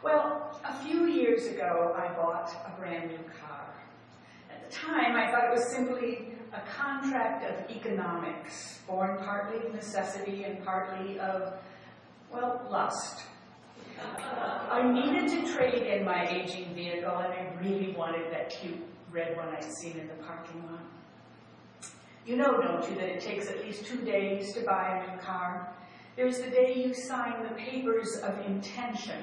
Well, a few years ago, I bought a brand new car. At the time, I thought it was simply a contract of economics, born partly of necessity and partly of, well, lust. I needed to trade in my aging vehicle, and I really wanted that cute red one I'd seen in the parking lot. You know, don't you, that it takes at least 2 days to buy a new car? There's the day you sign the papers of intention.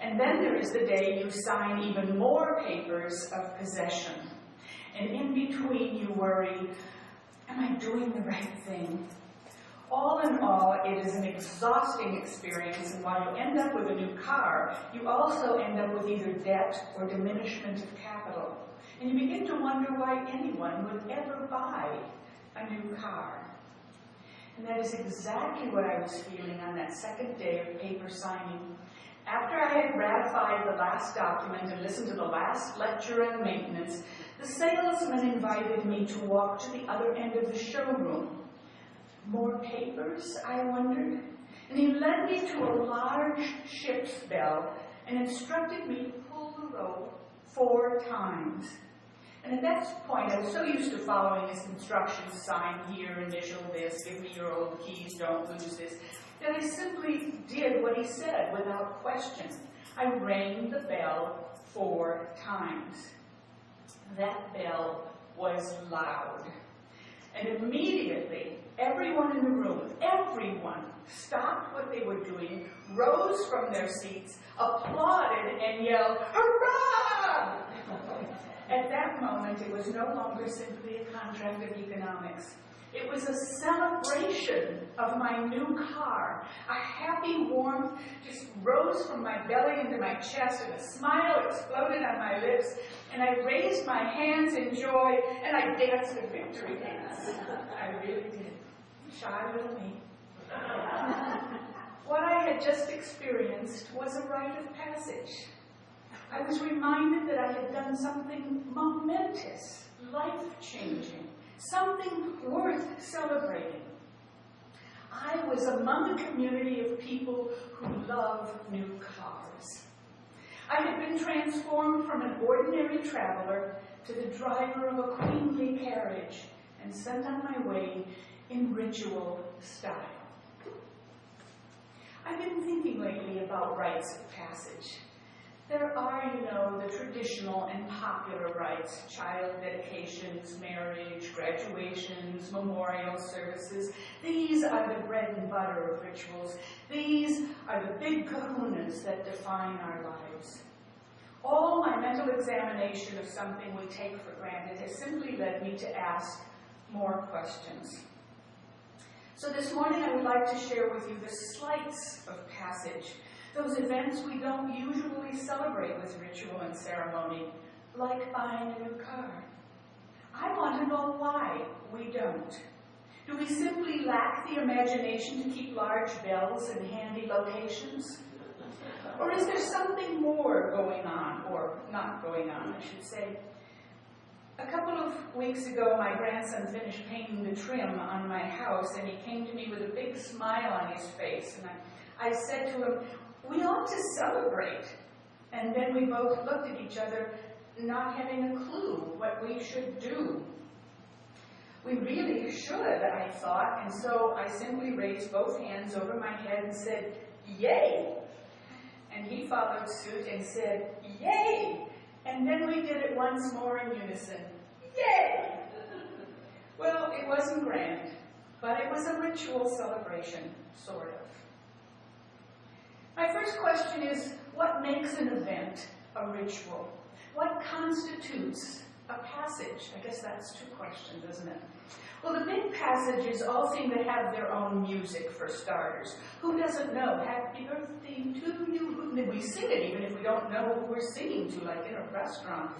And then there is the day you sign even more papers of possession. And in between you worry, am I doing the right thing? All in all, it is an exhausting experience, and while you end up with a new car, you also end up with either debt or diminishment of capital. And you begin to wonder why anyone would ever buy a new car. And that is exactly what I was feeling on that second day of paper signing. After I had ratified the last document and listened to the last lecture on maintenance, the salesman invited me to walk to the other end of the showroom. More papers, I wondered? And he led me to a large ship's bell and instructed me to pull the rope 4 times. And at that point, I was so used to following his instructions, sign here, initial this, give me your old keys, don't lose this, that I simply did what he said without question. I rang the bell 4 times. That bell was loud. And immediately, everyone in the room, everyone stopped what they were doing, rose from their seats, applauded, and yelled, "Hurrah!" At that moment, it was no longer simply a contract of economics. It was a celebration of my new car. A happy warmth just rose from my belly into my chest, and a smile exploded on my lips, and I raised my hands in joy, and I danced a victory dance. I really did. Shy little me. What I had just experienced was a rite of passage. I was reminded that I had done something momentous, life-changing, something worth celebrating. I was among a community of people who love new cars. I had been transformed from an ordinary traveler to the driver of a queenly carriage and sent on my way in ritual style. I've been thinking lately about rites of passage. There are, you know, the traditional and popular rites, child dedications, marriage, graduations, memorial services. These are the bread and butter of rituals. These are the big kahunas that define our lives. All my mental examination of something we take for granted has simply led me to ask more questions. So this morning I would like to share with you the slights of passage, those events we don't usually celebrate with ritual and ceremony, like buying a new car. I want to know why we don't. Do we simply lack the imagination to keep large bells in handy locations? Or is there something more going on, or not going on, I should say? A couple of weeks ago, my grandson finished painting the trim on my house, and he came to me with a big smile on his face. And I said to him, "We ought to celebrate." And then we both looked at each other, not having a clue what we should do. We really should, I thought, and so I simply raised both hands over my head and said, "Yay!" And he followed suit and said, "Yay!" And then we did it once more in unison, "Yay!" Well, it wasn't grand, but it was a ritual celebration, sort of. My first question is, what makes an event a ritual? What constitutes a passage? I guess that's 2 questions, isn't it? Well, the big passages all seem to have their own music, for starters. Who doesn't know "Happy Birthday to You"? We sing it even if we don't know who we're singing to, like in a restaurant.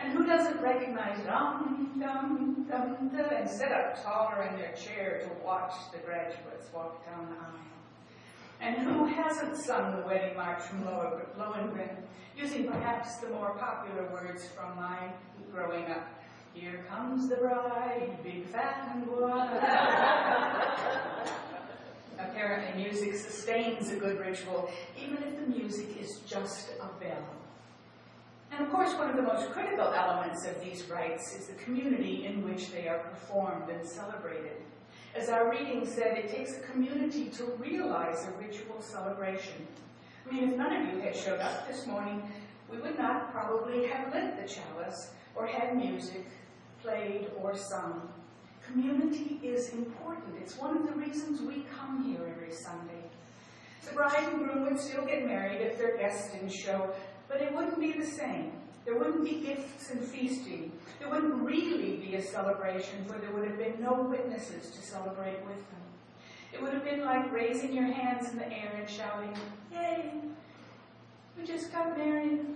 And who doesn't recognize "dum, dum, dum, da," and sit up taller in their chair to watch the graduates walk down the aisle? And who hasn't sung the wedding march from Lohengrin, using perhaps the more popular words from my growing up? "Here comes the bride, big, fat, and wide." A apparently music sustains a good ritual, even if the music is just a bell. And of course, one of the most critical elements of these rites is the community in which they are performed and celebrated. As our reading said, it takes a community to realize a ritual celebration. I mean, if none of you had showed up this morning, we would not probably have lit the chalice or had music played or sung. Community is important. It's one of the reasons we come here every Sunday. The bride and groom would still get married if their guests didn't show, but it wouldn't be the same. There wouldn't be gifts and feasting. There wouldn't really be a celebration, for there would have been no witnesses to celebrate with them. It would have been like raising your hands in the air and shouting, "Yay, we just got married."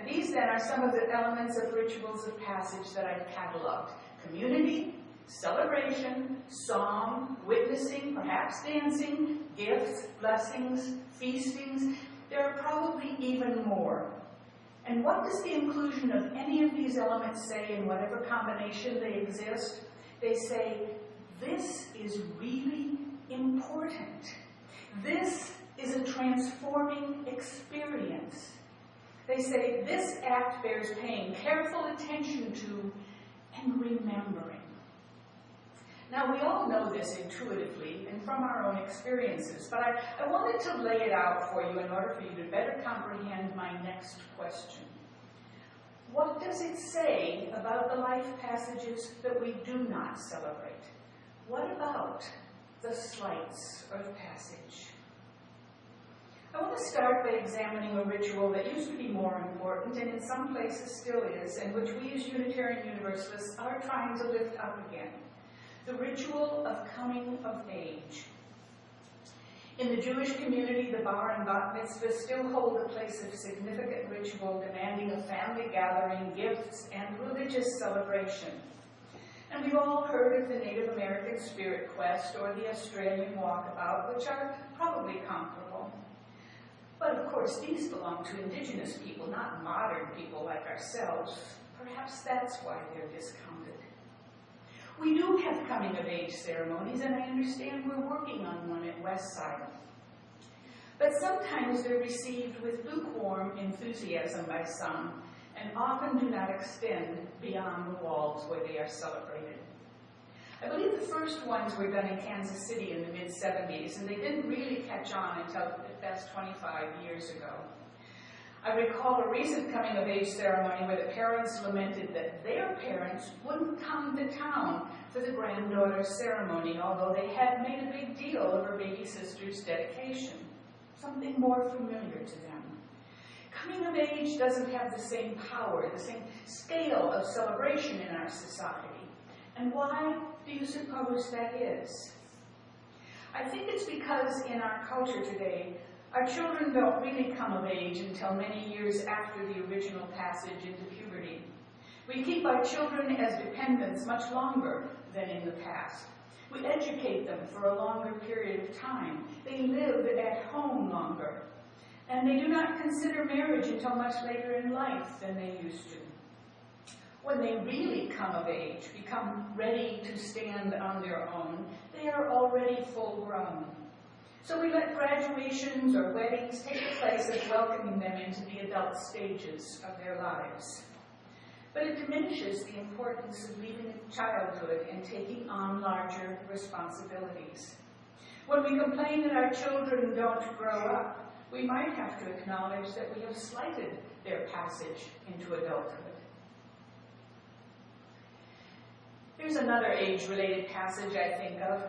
These then are some of the elements of rituals of passage that I've cataloged. Community, celebration, song, witnessing, perhaps dancing, gifts, blessings, feastings. There are probably even more. And what does the inclusion of any of these elements say in whatever combination they exist? They say, this is really important. This is a transforming experience. They say this act bears paying careful attention to and remembering. Now, we all know this intuitively and from our own experiences, but I wanted to lay it out for you in order for you to better comprehend my next question. What does it say about the life passages that we do not celebrate? What about the slights of passage? I want to start by examining a ritual that used to be more important, and in some places still is, and which we as Unitarian Universalists are trying to lift up again. The ritual of coming of age. In the Jewish community, the bar and bat mitzvah still hold a place of significant ritual demanding a family gathering, gifts, and religious celebration. And we've all heard of the Native American Spirit Quest or the Australian Walkabout, which are probably comparable. But of course, these belong to indigenous people, not modern people like ourselves. Perhaps that's why they're discounted. We do have coming-of-age ceremonies, and I understand we're working on one at Westside. But sometimes they're received with lukewarm enthusiasm by some, and often do not extend beyond the walls where they are celebrated. I believe the first ones were done in Kansas City in the mid-70s, and they didn't really catch on until the past 25 years ago. I recall a recent coming-of-age ceremony where the parents lamented that their parents wouldn't come to town for the granddaughter's ceremony, although they had made a big deal of her baby sister's dedication, something more familiar to them. Coming of age doesn't have the same power, the same scale of celebration in our society. And why do you suppose that is? I think it's because in our culture today, our children don't really come of age until many years after the original passage into puberty. We keep our children as dependents much longer than in the past. We educate them for a longer period of time. They live at home longer. And they do not consider marriage until much later in life than they used to. When they really come of age, become ready to stand on their own, they are already full grown. So we let graduations or weddings take the place of welcoming them into the adult stages of their lives. But it diminishes the importance of leaving childhood and taking on larger responsibilities. When we complain that our children don't grow up, we might have to acknowledge that we have slighted their passage into adulthood. Here's another age-related passage I think of.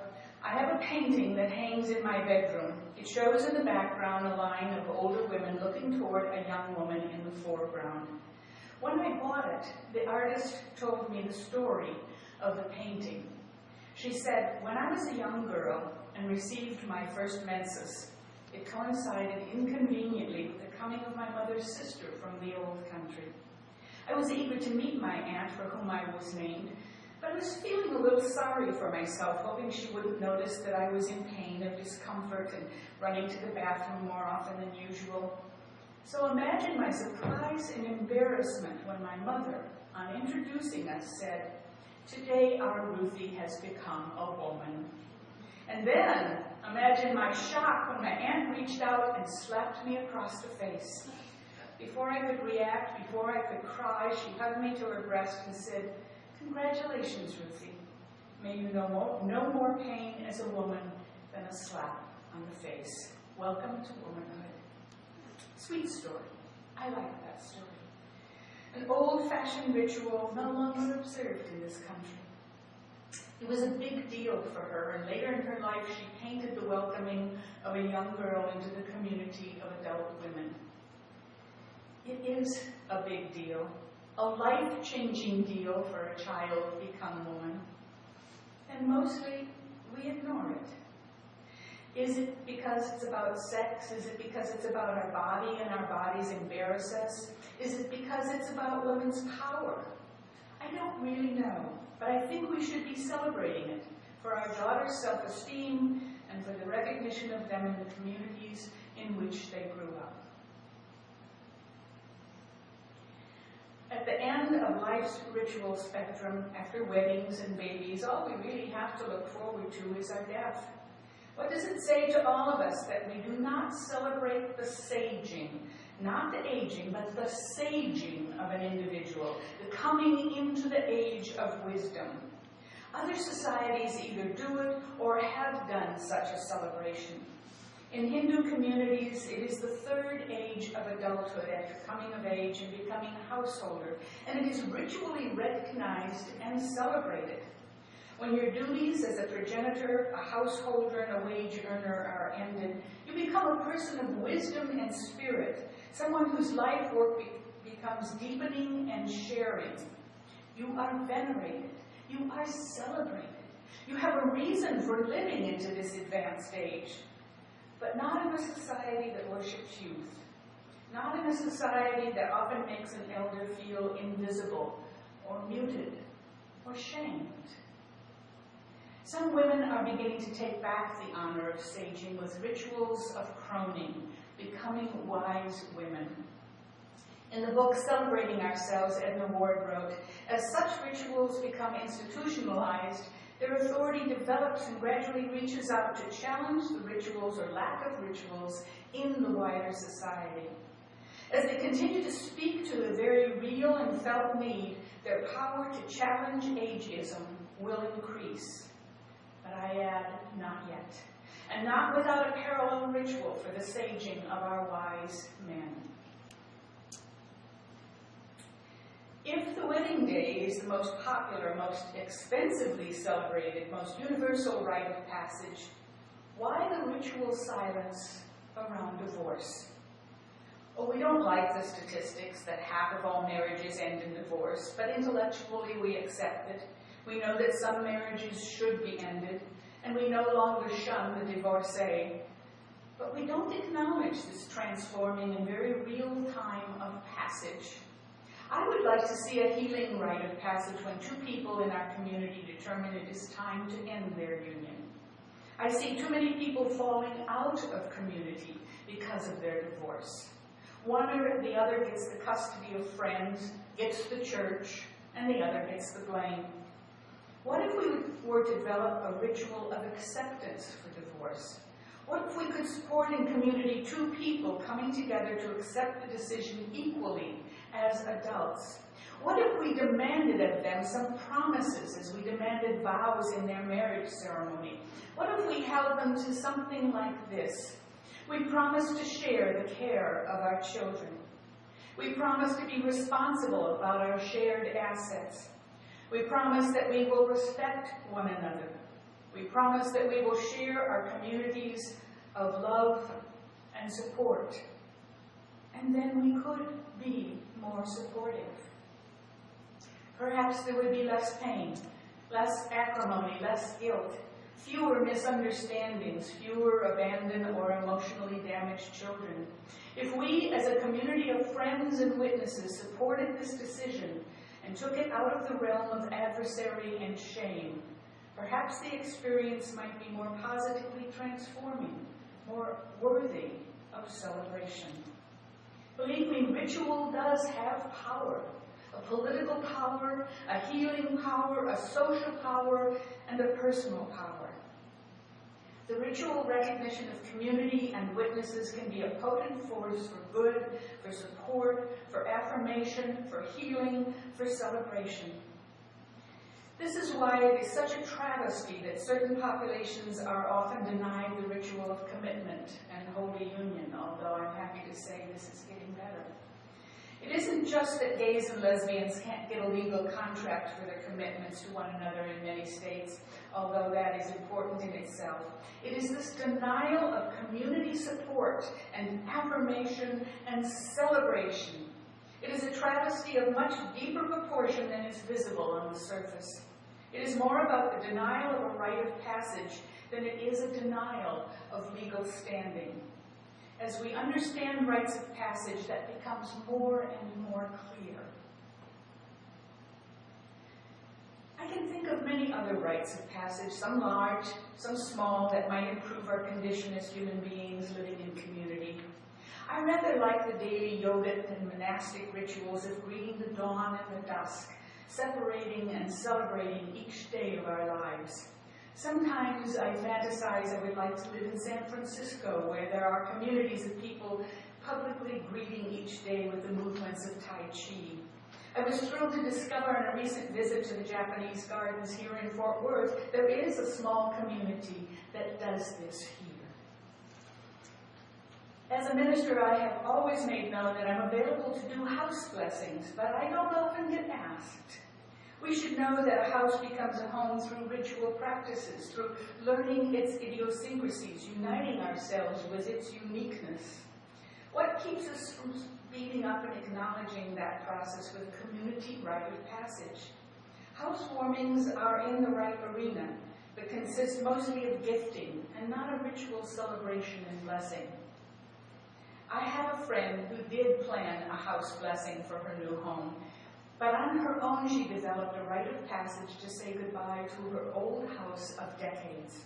I have a painting that hangs in my bedroom. It shows in the background a line of older women looking toward a young woman in the foreground. When I bought it, the artist told me the story of the painting. She said, when I was a young girl and received my first menses, it coincided inconveniently with the coming of my mother's sister from the old country. I was eager to meet my aunt for whom I was named, but I was feeling a little sorry for myself, hoping she wouldn't notice that I was in pain or discomfort and running to the bathroom more often than usual. So imagine my surprise and embarrassment when my mother, on introducing us, said, "Today our Ruthie has become a woman." And then, imagine my shock when my aunt reached out and slapped me across the face. Before I could react, before I could cry, she hugged me to her breast and said, "Congratulations, Ruthie. May you know no more pain as a woman than a slap on the face. Welcome to womanhood." Sweet story. I like that story. An old-fashioned ritual no longer observed in this country. It was a big deal for her, and later in her life she painted the welcoming of a young girl into the community of adult women. It is a big deal, a life-changing deal for a child to become woman, and mostly we ignore it. Is it because it's about sex? Is it because it's about our body and our bodies embarrass us? Is it because it's about women's power? I don't really know, but I think we should be celebrating it for our daughters' self-esteem and for the recognition of them in the communities in which they grew up. At the end of life's ritual spectrum, after weddings and babies, all we really have to look forward to is our death. What does it say to all of us that we do not celebrate the saging, not the aging, but the saging of an individual, the coming into the age of wisdom? Other societies either do it or have done such a celebration. In Hindu communities, it is the third age of adulthood after coming of age and becoming a householder, and it is ritually recognized and celebrated. When your duties as a progenitor, a householder, and a wage earner are ended, you become a person of wisdom and spirit, someone whose life work becomes deepening and sharing. You are venerated. You are celebrated. You have a reason for living into this advanced age. But not in a society that worships youth. Not in a society that often makes an elder feel invisible or muted or shamed. Some women are beginning to take back the honor of saging with rituals of croning, becoming wise women. In the book Celebrating Ourselves, Edna Ward wrote, "As such rituals become institutionalized, their authority develops and gradually reaches out to challenge the rituals or lack of rituals in the wider society. As they continue to speak to a very real and felt need, their power to challenge ageism will increase." But I add, not yet. And not without a parallel ritual for the saging of our wise men. If the wedding day is the most popular, most expensively celebrated, most universal rite of passage, why the ritual silence around divorce? Well, we don't like the statistics that half of all marriages end in divorce, but intellectually we accept it. We know that some marriages should be ended, and we no longer shun the divorcee. But we don't acknowledge this transforming and very real time of passage. I would like to see a healing rite of passage when two people in our community determine it is time to end their union. I see too many people falling out of community because of their divorce. One or the other gets the custody of friends, gets the church, and the other gets the blame. What if we were to develop a ritual of acceptance for divorce? What if we could support in community two people coming together to accept the decision equally as adults? What if we demanded of them some promises as we demanded vows in their marriage ceremony? What if we held them to something like this? We promise to share the care of our children. We promise to be responsible about our shared assets. We promise that we will respect one another. We promise that we will share our communities of love and support. And then we could be more supportive. Perhaps there would be less pain, less acrimony, less guilt, fewer misunderstandings, fewer abandoned or emotionally damaged children. If we, as a community of friends and witnesses, supported this decision and took it out of the realm of adversary and shame, perhaps the experience might be more positively transforming, more worthy of celebration. Believe me, ritual does have power. A political power, a healing power, a social power, and a personal power. The ritual recognition of community and witnesses can be a potent force for good, for support, for affirmation, for healing, for celebration. This is why it is such a travesty that certain populations are often denied the ritual of commitment and holy union, although I'm happy to say this is getting better. It isn't just that gays and lesbians can't get a legal contract for their commitments to one another in many states, although that is important in itself. It is this denial of community support and affirmation and celebration. It is a travesty of much deeper proportion than is visible on the surface. It is more about the denial of a rite of passage than it is a denial of legal standing. As we understand rites of passage, that becomes more and more clear. I can think of many other rites of passage, some large, some small, that might improve our condition as human beings living in community. I rather like the daily yogic and monastic rituals of greeting the dawn and the dusk, separating and celebrating each day of our lives. Sometimes I fantasize I would like to live in San Francisco, where there are communities of people publicly greeting each day with the movements of Tai Chi. I was thrilled to discover in a recent visit to the Japanese gardens here in Fort Worth, there is a small community that does this here. As a minister, I have always made known that I'm available to do house blessings, but I don't often get asked. We should know that a house becomes a home through ritual practices, through learning its idiosyncrasies, uniting ourselves with its uniqueness. What keeps us from speeding up and acknowledging that process with a community rite of passage? Housewarmings are in the right arena, but consist mostly of gifting and not a ritual celebration and blessing. I have a friend who did plan a house blessing for her new home, but on her own she developed a rite of passage to say goodbye to her old house of decades.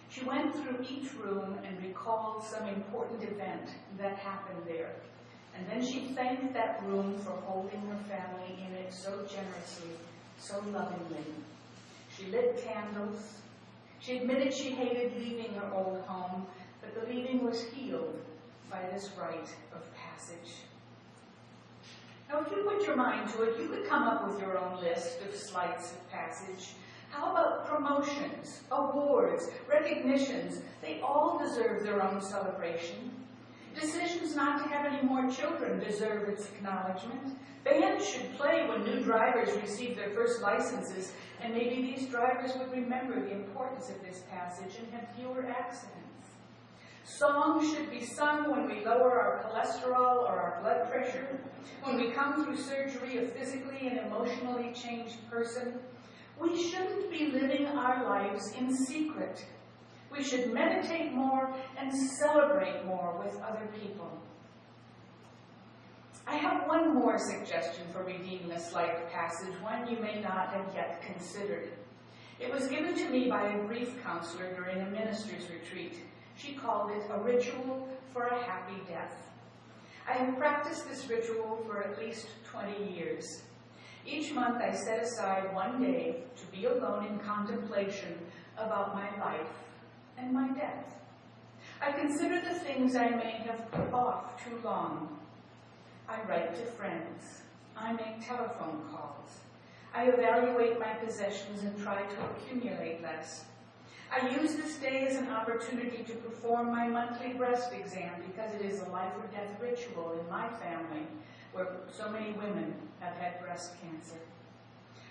She went through each room and recalled some important event that happened there, and then she thanked that room for holding her family in it so generously, so lovingly. She lit candles. She admitted she hated leaving her old home, but the leaving was healed by this rite of passage. Now, if you put your mind to it, you could come up with your own list of rites of passage. How about promotions, awards, recognitions? They all deserve their own celebration. Decisions not to have any more children deserve its acknowledgement. Bands should play when new drivers receive their first licenses, and maybe these drivers would remember the importance of this passage and have fewer accidents. Songs should be sung when we lower our cholesterol or our blood pressure, when we come through surgery a physically and emotionally changed person. We shouldn't be living our lives in secret. We should meditate more and celebrate more with other people. I have one more suggestion for redeeming a rite of passage, one you may not have yet considered. It was given to me by a grief counselor during a minister's retreat. She called it a ritual for a happy death. I have practiced this ritual for at least 20 years. Each month I set aside one day to be alone in contemplation about my life and my death. I consider the things I may have put off too long. I write to friends. I make telephone calls. I evaluate my possessions and try to accumulate less. I use this day as an opportunity to perform my monthly breast exam because it is a life or death ritual in my family where so many women have had breast cancer.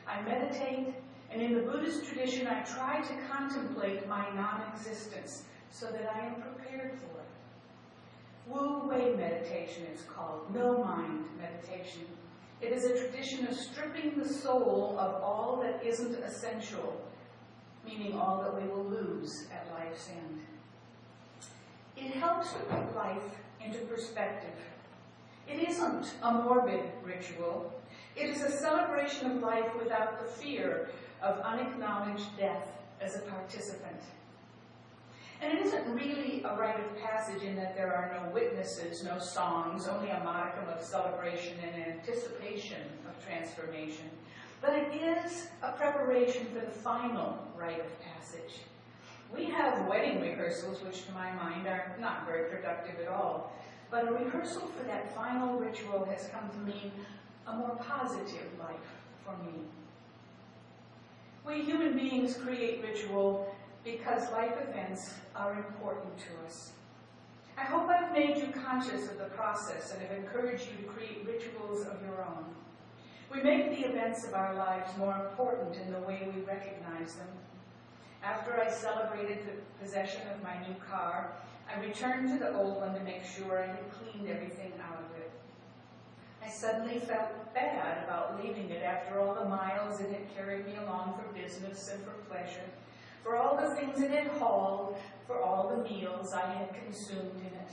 I meditate, and in the Buddhist tradition, I try to contemplate my non-existence so that I am prepared for it. Wu Wei meditation is called, no-mind meditation. It is a tradition of stripping the soul of all that isn't essential, meaning all that we will lose at life's end. It helps to put life into perspective. It isn't a morbid ritual. It is a celebration of life without the fear of unacknowledged death as a participant. And it isn't really a rite of passage in that there are no witnesses, no songs, only a modicum of celebration and anticipation of but it is a preparation for the final rite of passage, We have wedding rehearsals, which to my mind are not very productive at all. But a rehearsal for that final ritual has come to mean a more positive life for me. We human beings create ritual because life events are important to us. I hope I've made you conscious of the process and have encouraged you to create rituals of your own. We make the events of our lives more important in the way we recognize them. After I celebrated the possession of my new car, I returned to the old one to make sure I had cleaned everything out of it. I suddenly felt bad about leaving it after all the miles it had carried me along for business and for pleasure, for all the things it had hauled, for all the meals I had consumed in it,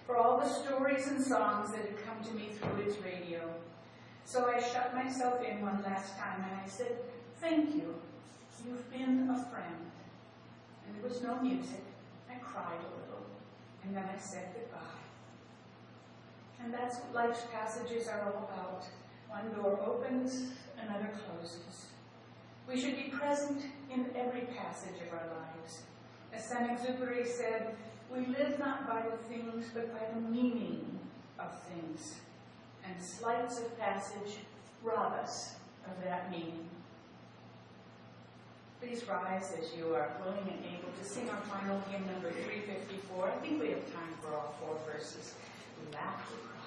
for all the stories and songs that had come to me through its radio. So I shut myself in one last time and I said, "Thank you. You've been a friend." And there was no music. I cried a little, and then I said goodbye. And that's what life's passages are all about. One door opens, another closes. We should be present in every passage of our lives. As Saint-Exupéry said, we live not by the things, but by the meaning of things. And sleights of passage rob us of that meaning. Please rise as you are willing and able to sing our final hymn, number 354. I think we have time for all 4 verses. We laugh, we cry.